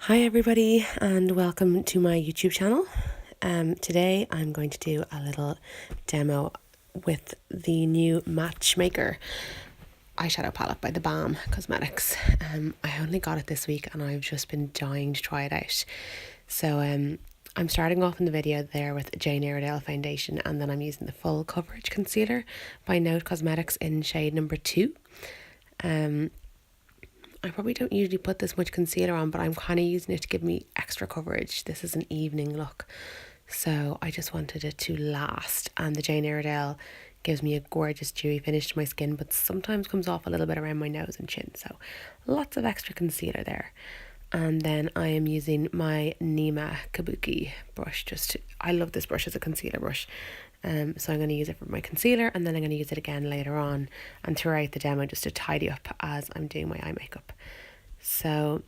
Hi everybody and welcome to my YouTube channel. Today I'm going to do a little demo with the new Shmaker Eyeshadow palette by the Balm Cosmetics. I only got it this week and I've just been dying to try it out. So I'm starting off in the video there with Jane Iredale foundation, and then I'm using the full coverage concealer by NIMA Cosmetics in shade number 2. I probably don't usually put this much concealer on, but I'm kind of using it to give me extra coverage. This is an evening look, so I just wanted it to last. And the Jane Iredale gives me a gorgeous dewy finish to my skin, but sometimes comes off a little bit around my nose and chin, so lots of extra concealer there. And then I am using my NIMA Kabuki brush. I love this brush as a concealer brush. So I'm going to use it for my concealer, and then I'm going to use it again later on and throughout the demo just to tidy up as I'm doing my eye makeup. So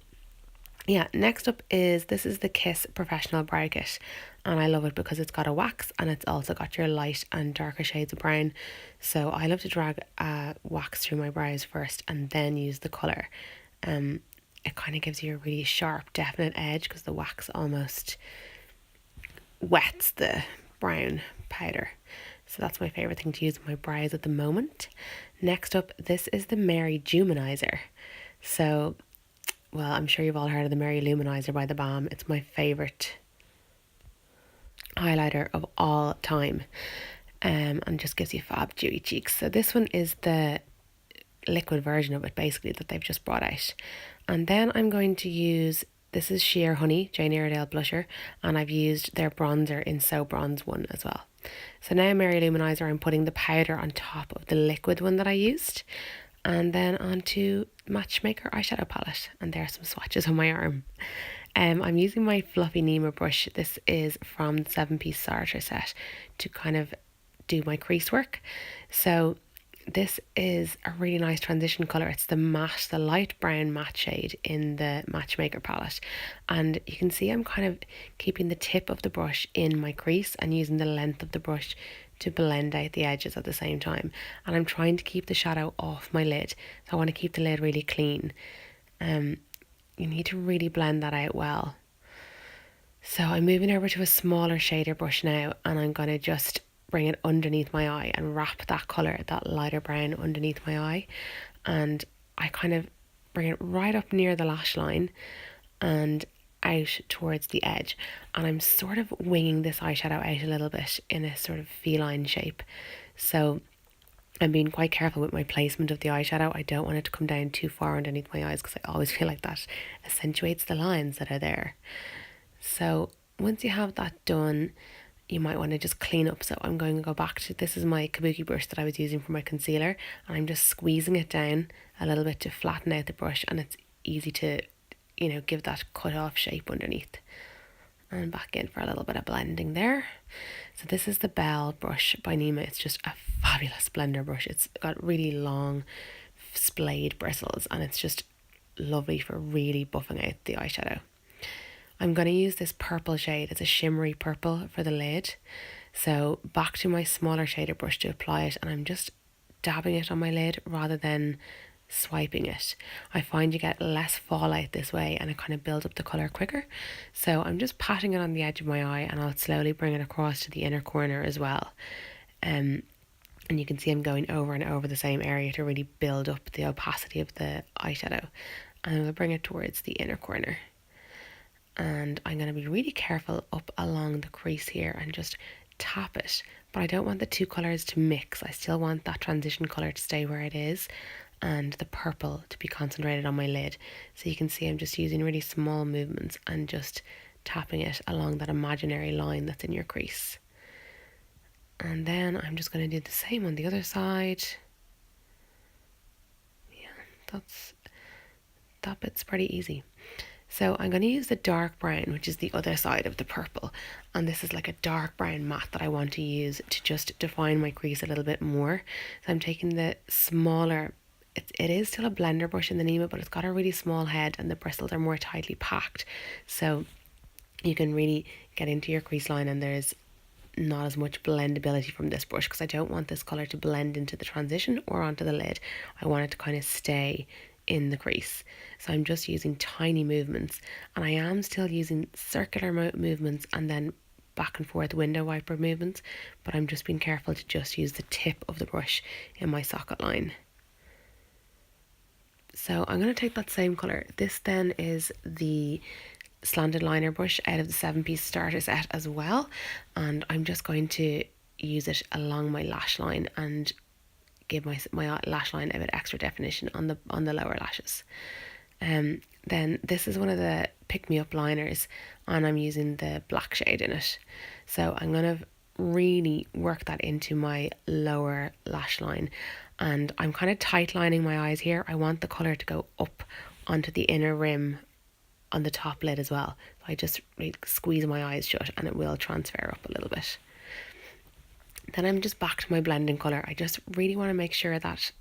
yeah, next up this is the Kiss Professional Brow Kit, and I love it because it's got a wax and it's also got your light and darker shades of brown. So I love to drag wax through my brows first and then use the colour. It kind of gives you a really sharp, definite edge because the wax almost wets the brown powder. So that's my favourite thing to use on my brows at the moment. Next up, this is the Mary Lou-Manizer. So, well, I'm sure you've all heard of the Mary Lou-Manizer by the Balm. It's my favourite highlighter of all time, and just gives you fab dewy cheeks. So this one is the liquid version of it basically that they've just brought out. And then I'm going to use, this is Sheer Honey Jane Iredale blusher, and I've used their bronzer in So Bronze one as well. So now Mary Lou-Manizer, I'm putting the powder on top of the liquid one that I used, and then onto Shmaker Eyeshadow palette, and there are some swatches on my arm. I'm using my fluffy NIMA brush. This is from the 7-piece starter set to kind of do my crease work. So this is a really nice transition colour. It's the matte, the light brown matte shade in the Shmaker palette. And you can see I'm kind of keeping the tip of the brush in my crease and using the length of the brush to blend out the edges at the same time. And I'm trying to keep the shadow off my lid. So I want to keep the lid really clean. You need to really blend that out well. So I'm moving over to a smaller shader brush now, and I'm going to just bring it underneath my eye and wrap that colour, that lighter brown, underneath my eye. And I kind of bring it right up near the lash line and out towards the edge. And I'm sort of winging this eyeshadow out a little bit in a sort of feline shape. So I'm being quite careful with my placement of the eyeshadow. I don't want it to come down too far underneath my eyes because I always feel like that accentuates the lines that are there. So once you have that done, you might want to just clean up. So I'm going to go back to, this is my Kabuki brush that I was using for my concealer, and I'm just squeezing it down a little bit to flatten out the brush, and it's easy to, give that cut off shape underneath. And back in for a little bit of blending there. So this is the Belle brush by NIMA. It's just a fabulous blender brush. It's got really long splayed bristles, and it's just lovely for really buffing out the eyeshadow. I'm going to use this purple shade. It's a shimmery purple for the lid. So back to my smaller shader brush to apply it, and I'm just dabbing it on my lid rather than swiping it. I find you get less fallout this way, and it kind of builds up the colour quicker. So I'm just patting it on the edge of my eye, and I'll slowly bring it across to the inner corner as well. And you can see I'm going over and over the same area to really build up the opacity of the eyeshadow. And I'll bring it towards the inner corner. And I'm going to be really careful up along the crease here and just tap it. But I don't want the two colours to mix. I still want that transition colour to stay where it is and the purple to be concentrated on my lid. So you can see I'm just using really small movements and just tapping it along that imaginary line that's in your crease. And then I'm just going to do the same on the other side. Yeah, that bit's pretty easy. So I'm going to use the dark brown, which is the other side of the purple. And this is like a dark brown matte that I want to use to just define my crease a little bit more. So I'm taking the smaller, it is still a blender brush in the NIMA, but it's got a really small head and the bristles are more tightly packed. So you can really get into your crease line, and there's not as much blendability from this brush because I don't want this colour to blend into the transition or onto the lid. I want it to kind of stay in the crease. So I'm just using tiny movements, and I am still using circular movements and then back and forth window wiper movements, but I'm just being careful to just use the tip of the brush in my socket line. So I'm going to take that same colour. This then is the slanted liner brush out of the 7-piece starter set as well, and I'm just going to use it along my lash line and give my lash line a bit extra definition on the lower lashes. Then this is one of the Pick Me Up liners, and I'm using the black shade in it. So I'm going to really work that into my lower lash line, and I'm kind of tight lining my eyes here. I want the colour to go up onto the inner rim on the top lid as well. So I just really squeeze my eyes shut and it will transfer up a little bit. Then I'm just back to my blending colour. I just really want to make sure that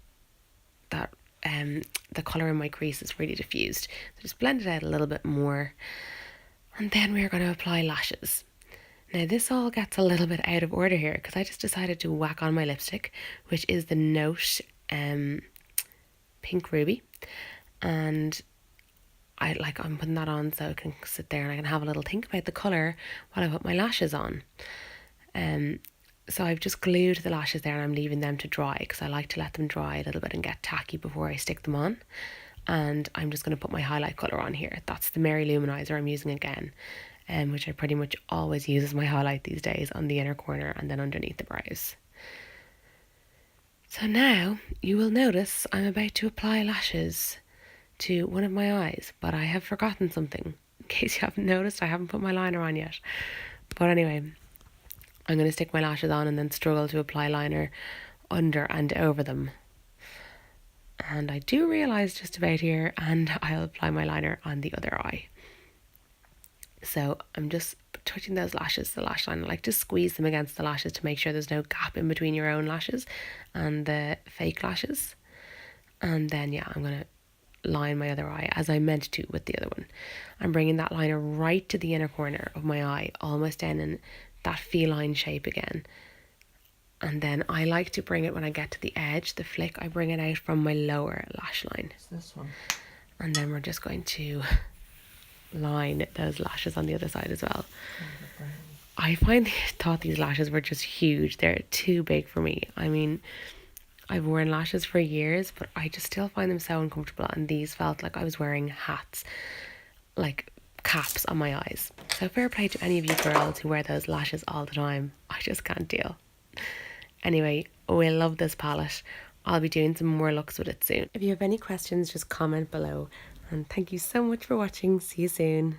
the colour in my crease is really diffused. So just blend it out a little bit more. And then we're going to apply lashes. Now this all gets a little bit out of order here because I just decided to whack on my lipstick, which is the Note Pink Ruby. And I'm putting that on so I can sit there and I can have a little think about the colour while I put my lashes on. So I've just glued the lashes there and I'm leaving them to dry because I like to let them dry a little bit and get tacky before I stick them on. And I'm just going to put my highlight colour on here. That's the Mary Lou-Manizer I'm using again, which I pretty much always use as my highlight these days on the inner corner and then underneath the brows. So now you will notice I'm about to apply lashes to one of my eyes, but I have forgotten something. In case you haven't noticed, I haven't put my liner on yet. But anyway, I'm going to stick my lashes on and then struggle to apply liner under and over them. And I do realise just about here, and I'll apply my liner on the other eye. So I'm just touching those lashes, the lash line. I like to squeeze them against the lashes to make sure there's no gap in between your own lashes and the fake lashes. And then yeah, I'm going to line my other eye as I meant to with the other one. I'm bringing that liner right to the inner corner of my eye, almost down in that feline shape again. And then I like to bring it when I get to the edge, the flick, I bring it out from my lower lash line. It's this one. And then we're just going to line those lashes on the other side as well. I thought these lashes were just huge. They're too big for me. I mean, I've worn lashes for years, but I just still find them so uncomfortable, and these felt like I was wearing hats, like caps on my eyes. So fair play to any of you girls who wear those lashes all the time. I just can't deal. Anyway, we love this palette. I'll be doing some more looks with it soon. If you have any questions, just comment below. And thank you so much for watching. See you soon.